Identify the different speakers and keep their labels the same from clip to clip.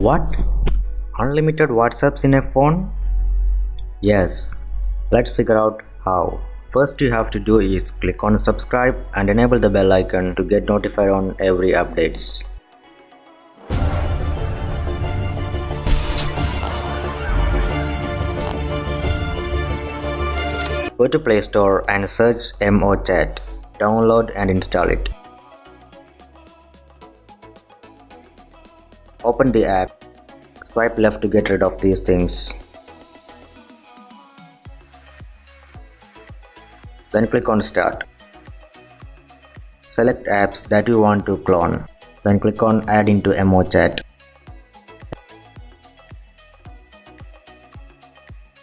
Speaker 1: What? Unlimited WhatsApps in a phone? Yes. Let's figure out how. First you have to do is click on subscribe and enable the bell icon to get notified on every updates. Go to Play Store and search MoChat. Download and install it. Open the app. Swipe left to get rid of these things. Then click on Start. Select apps that you want to clone. Then click on Add into MoChat.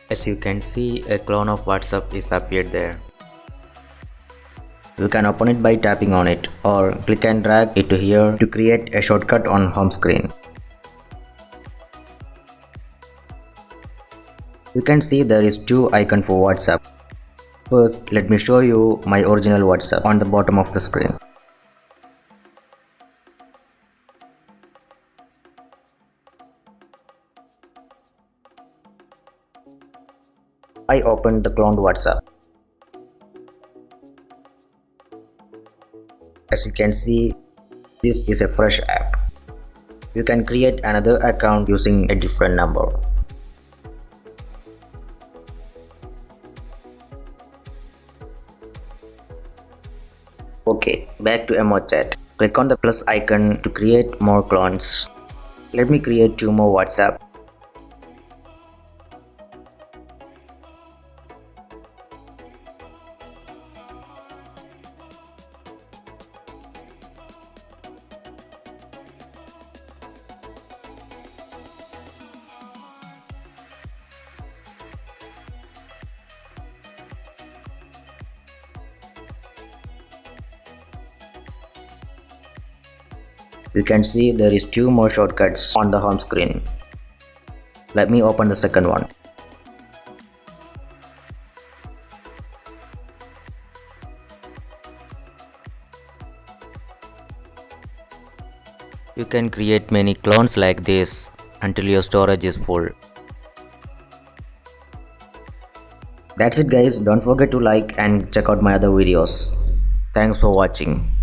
Speaker 1: As you can see, a clone of WhatsApp is appeared there. You can open it by tapping on it or click and drag it to here to create a shortcut on home screen. You can see there is two icons for WhatsApp. First, let me show you my original WhatsApp on the bottom of the screen. I opened the cloned WhatsApp. As you can see, this is a fresh app. You can create another account using a different number. Okay, back to MoChat. Click on the plus icon to create more clones. Let me create two more WhatsApp. You can see there is two more shortcuts on the home screen. Let me open the second one. You can create many clones like this until your storage is full. That's it guys, don't forget to like and check out my other videos. Thanks for watching.